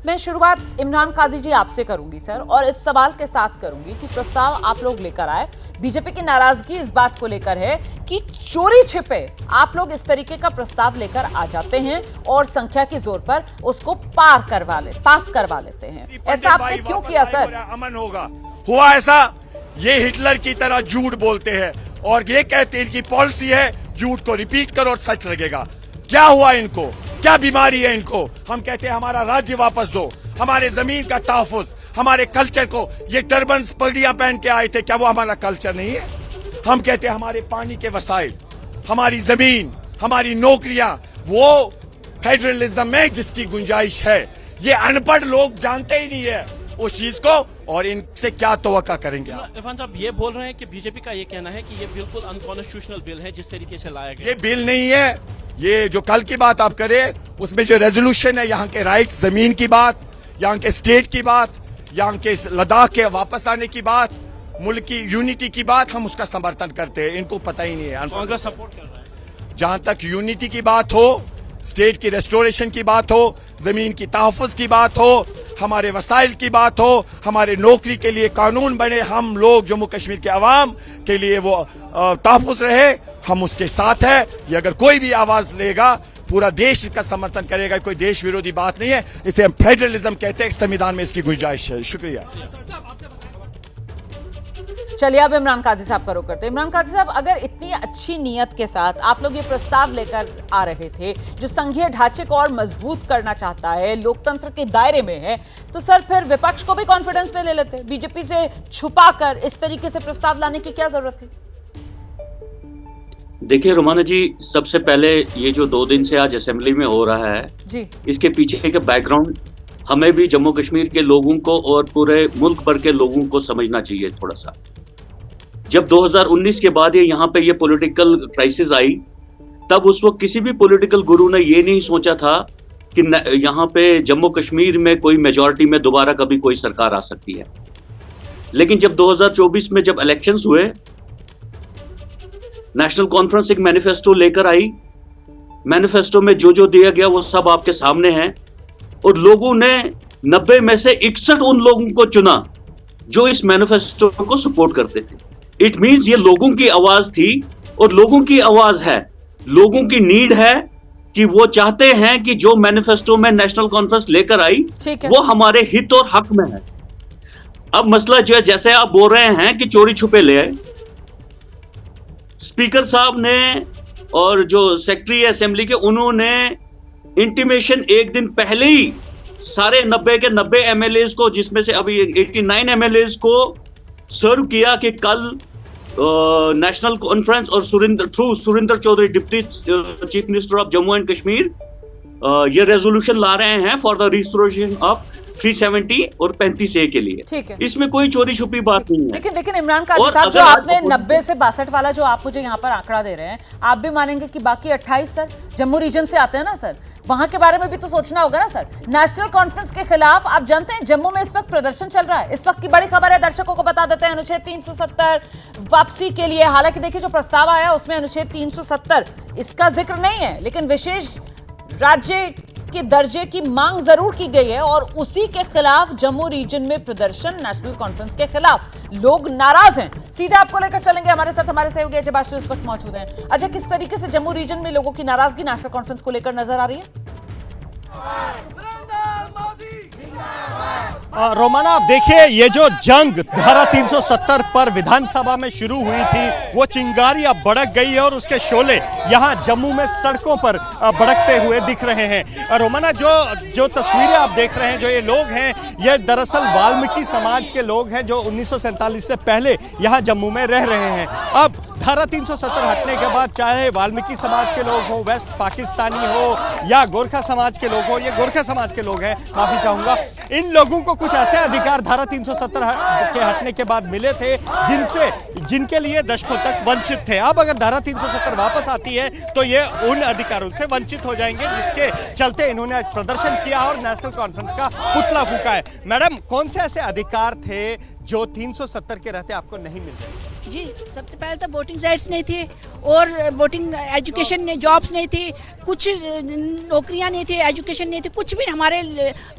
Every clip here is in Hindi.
मैं शुरुआत इमरान काजी जी आपसे करूंगी सर, और इस सवाल के साथ करूंगी कि प्रस्ताव आप लोग लेकर आए, बीजेपी की नाराजगी इस बात को लेकर है कि चोरी छिपे आप लोग इस तरीके का प्रस्ताव लेकर आ जाते हैं और संख्या के जोर पर उसको पास करवा लेते हैं। ऐसा आपने क्यों किया सर? अमन होगा, हुआ ऐसा? ये हिटलर की तरह झूठ बोलते हैं और ये कहते हैं इनकी पॉलिसी है झूठ को रिपीट करो और सच लगेगा। क्या हुआ इनको? क्या बीमारी है इनको? हम कहते हैं हमारा राज्य वापस दो, हमारे जमीन का तहफ्फुज, हमारे कल्चर को। ये टर्बन पगड़ियां पहन के आए थे, क्या वो हमारा कल्चर नहीं है? हम कहते हैं हमारे पानी के वसाइल, हमारी जमीन, हमारी नौकरियां, वो फेडरलिज्म में जिसकी गुंजाइश है। ये अनपढ़ लोग जानते ही नहीं है उस चीज को, और इनसे क्या तवक्का करेंगे? इरफान साहब ये बोल रहे हैं कि बीजेपी का ये कहना है कि ये बिल्कुल अनकॉन्स्टिट्यूशनल बिल है जिस तरीके से लाया गया। ये बिल नहीं है। ये जो कल की बात आप करें, उसमें जो रेजोल्यूशन है, यहाँ के राइट्स, जमीन की बात, यहाँ के स्टेट की बात, यहाँ के लद्दाख के वापस आने की बात, मुल्क की यूनिटी की बात, हम उसका समर्थन करते हैं। इनको पता ही नहीं है। कांग्रेस सपोर्ट कर रहा है। जहां तक यूनिटी की बात हो, स्टेट की रेस्टोरेशन की बात हो, जमीन की तहफ्फुज की बात हो, हमारे वसाइल की बात हो, हमारे नौकरी के लिए कानून बने, हम लोग जम्मू कश्मीर के अवाम के लिए वो तहफ्फुज रहे, हम उसके साथ है। ये अगर कोई भी आवाज लेगा, पूरा देश इसका समर्थन करेगा। कोई देश विरोधी बात नहीं है, इसे हम फेडरलिज्म कहते हैं। संविधान में इसकी गुंजाइश है। शुक्रिया। चलिए अब इमरान काजी साहब का रुख करते हैं। इमरान काजी साहब, अगर इतनी अच्छी नीयत के साथ आप लोग ये प्रस्ताव लेकर आ रहे थे जो संघीय ढांचे को और मजबूत करना चाहता है, लोकतंत्र के दायरे में है, तो सर फिर विपक्ष को भी कॉन्फिडेंस में ले लेते। बीजेपी से छुपाकर इस तरीके से प्रस्ताव लाने की क्या जरूरत थी? देखिए रोमाना जी, सबसे पहले ये जो 2 दिन से आज असेंबली में हो रहा है जी, इसके पीछे के बैकग्राउंड हमें भी जम्मू कश्मीर के लोगों को और पूरे मुल्क भर के लोगों को समझना चाहिए थोड़ा सा। जब 2019 के बाद यहाँ पे ये पॉलिटिकल क्राइसिस आई, तब उस वक्त किसी भी पॉलिटिकल गुरु ने ये नहीं सोचा था कि यहाँ पे जम्मू कश्मीर में कोई मेजॉरिटी में दोबारा कभी कोई सरकार आ सकती है। लेकिन जब 2024 में जब इलेक्शंस हुए, नेशनल कॉन्फ्रेंस एक मैनिफेस्टो लेकर आई। मैनिफेस्टो में जो जो दिया गया वो सब आपके सामने है, और लोगों ने 90 में से 61 उन लोगों को चुना जो इस मैनिफेस्टो को सपोर्ट करते थे। इट मींस ये लोगों की आवाज थी, और लोगों की आवाज है, लोगों की नीड है कि वो चाहते हैं कि जो मैनिफेस्टो में नेशनल कॉन्फ्रेंस लेकर आई वो हमारे हित और हक में है। अब मसला जो है, जैसे आप बोल रहे हैं कि चोरी छुपे ले आए, स्पीकर साहब ने और जो सेक्रेटरी असेंबली के, उन्होंने इंटीमेशन एक दिन पहले ही सारे 90 के 90 एमएलएज को, जिसमें से अभी 89 एमएलएज को सर्व किया कि कल नेशनल कॉन्फ्रेंस और Surinder Choudhary deputy chief minister of Jammu and Kashmir ये रेजोल्यूशन ला रहे हैं फॉर द रिस्टोरेशन ऑफ 370 और 35A के लिए। ठीक है, इसमें कोई चोरी छुपी बात नहीं है। लेकिन इमरान काजी साहब, जो आपने 90 से 62 वाला जो आप मुझे यहाँ पर आंकड़ा दे रहे हैं, आप भी मानेंगे कि बाकी 28 सर जम्मू रीजन से आते हैं ना सर, वहां के बारे में भी तो सोचना होगा ना सर। नेशनल कॉन्फ्रेंस के खिलाफ आप जानते हैं जम्मू में इस वक्त प्रदर्शन चल रहा है। इस वक्त की बड़ी खबर है, दर्शकों को बता देते हैं, अनुच्छेद 370 वापसी के लिए। हालांकि देखिए जो प्रस्ताव आया उसमें अनुच्छेद 370 इसका जिक्र नहीं है, लेकिन विशेष राज्य के दर्जे की मांग जरूर की गई है, और उसी के खिलाफ जम्मू रीजन में प्रदर्शन, नेशनल कॉन्फ्रेंस के खिलाफ लोग नाराज हैं। सीधे आपको लेकर चलेंगे, हमारे साथ हमारे सहयोगी अजय बाष्टू इस वक्त मौजूद हैं। अजय, किस तरीके से जम्मू रीजन में लोगों की नाराजगी नेशनल कॉन्फ्रेंस को लेकर नजर आ रही है? रोमाना, आप देखिए, ये जो जंग धारा 370 पर विधानसभा में शुरू हुई थी, वो चिंगारी अब भड़क गई है और उसके शोले यहाँ जम्मू में सड़कों पर भड़कते हुए दिख रहे हैं। रोमाना, जो तस्वीरें आप देख रहे हैं, जो ये लोग हैं, ये दरअसल वाल्मीकि समाज के लोग हैं जो 1947 से पहले यहाँ जम्मू में रह रहे हैं। अब धारा 370 हटने के बाद चाहे वाल्मीकि समाज के लोग हो, वेस्ट पाकिस्तानी हो, या गोरखा समाज के लोग हो, ये गोरखा समाज के लोग हैं, माफी चाहूंगा, इन लोगों को कुछ ऐसे अधिकार धारा 370 के हटने के बाद मिले थे जिनके लिए दशकों तक वंचित थे। अब अगर धारा 370 वापस आती है तो ये उन अधिकारों से वंचित हो जाएंगे, जिसके चलते इन्होंने आज प्रदर्शन किया और नेशनल कॉन्फ्रेंस का पुतला फूंका है। मैडम, कौन से ऐसे अधिकार थे जो 370 के रहते आपको नहीं मिल रहे? जी, सबसे पहले तो वोटिंग राइट्स नहीं थी और वोटिंग एजुकेशन नहीं, जॉब्स नहीं थी, कुछ नौकरियां नहीं थी, एजुकेशन नहीं थी, कुछ भी हमारे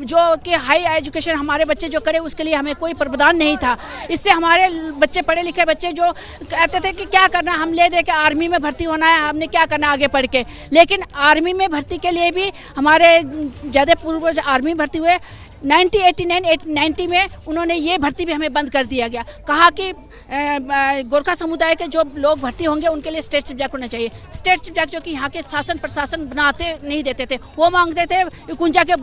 जो कि हाई एजुकेशन हमारे बच्चे जो करे उसके लिए हमें कोई प्रावधान नहीं था। इससे हमारे बच्चे, पढ़े लिखे बच्चे जो कहते थे कि क्या करना, हम ले दे के आर्मी में भर्ती होना है, हमने क्या करना आगे पढ़ के, लेकिन आर्मी में भर्ती के लिए भी हमारे ज़्यादा पूर्वज आर्मी भर्ती हुए। 1989-90 में उन्होंने ये भर्ती भी हमें बंद कर दिया गया। कहा कि गोरखा समुदाय के जो लोग भर्ती होंगे उनके लिए स्टेट सब्जेक्ट होना चाहिए। स्टेट सब्जेक्ट जो कि यहाँ के शासन प्रशासन बनाते नहीं देते थे, वो मांगते थे इकुंजा के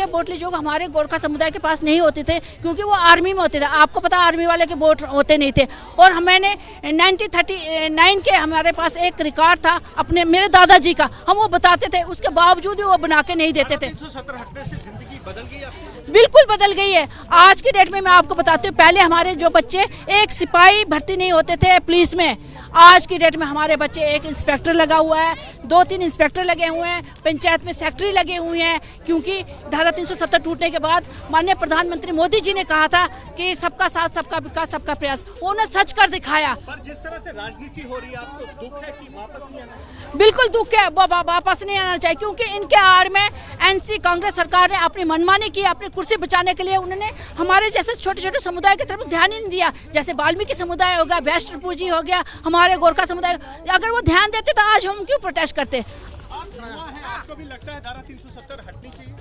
बोटली जो हमारे गोरखा समुदाय के पास नहीं होते थे क्योंकि वो आर्मी में होते थे। आपको पता आर्मी वाले के वोट होते नहीं थे। और मैंने 1939 के हमारे पास एक रिकॉर्ड था अपने मेरे दादाजी का, हम वो बताते थे, उसके बावजूद भी वो बना के नहीं देते थे। 370 हटने से जिंदगी बदल गई आपकी? बिल्कुल बदल गई है। आज की डेट में मैं आपको बताती हूँ, पहले हमारे जो बच्चे एक सिपाही भर्ती नहीं होते थे पुलिस में, आज की डेट में हमारे बच्चे एक इंस्पेक्टर लगा हुआ है, 2-3 इंस्पेक्टर लगे हुए हैं, पंचायत में सेक्रेटरी लगे हुए हैं, क्योंकि धारा 370 टूटने के बाद माननीय प्रधानमंत्री मोदी जी ने कहा था कि सबका साथ, सबका विकास, सबका प्रयास, उन्होंने सच कर दिखाया। पर जिस तरह से राजनीति हो रही है, आपको दुख है कि वापस नहीं आना? बिल्कुल दुख है, वो वापस नहीं आना चाहिए, क्योंकि इनके आड़ में एनसी कांग्रेस सरकार ने अपनी मनमानी की, अपनी कुर्सी बचाने के लिए उन्होंने हमारे जैसे छोटे छोटे समुदाय की तरफ ध्यान ही नहीं दिया। जैसे वाल्मीकि समुदाय हो गया, वैष्णव जी हो गया, हमारे गोरखा समुदाय, अगर वो ध्यान देते तो आज हम क्यों प्रोटेस्ट करते। आपको भी लगता है धारा 370 हटनी चाहिए?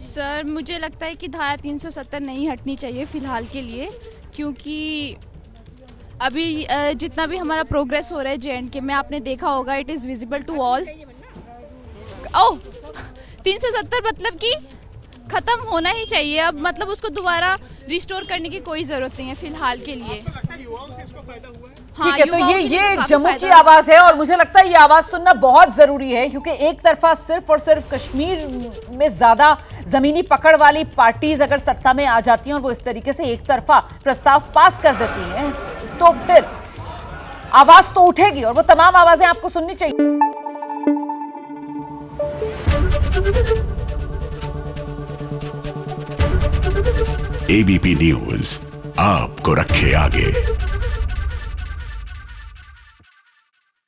सर, मुझे लगता है कि धारा 370 नहीं हटनी चाहिए फ़िलहाल के लिए, क्योंकि अभी जितना भी हमारा प्रोग्रेस हो रहा है JNK में, आपने देखा होगा, it is visible to all. Oh, 370 मतलब कि ख़त्म होना ही चाहिए अब, मतलब उसको दोबारा रिस्टोर करने की कोई ज़रूरत नहीं है फ़िलहाल के लिए। युवाओं से इसको फायदा हुआ है? ठीक है, तो युवाओं के लिए ये काफी जम्मू फायदा की आवाज है और मुझे लगता है ये आवाज सुनना बहुत जरूरी है, क्योंकि एक तरफा सिर्फ और सिर्फ कश्मीर में ज्यादा जमीनी पकड़ वाली पार्टीज अगर सत्ता में आ जाती हैं और वो इस तरीके से एक तरफा प्रस्ताव पास कर देती हैं, तो फिर आवाज तो उठेगी और वो तमाम आवाजें आपको सुननी चाहिए। ABP न्यूज आपको रखे आगे।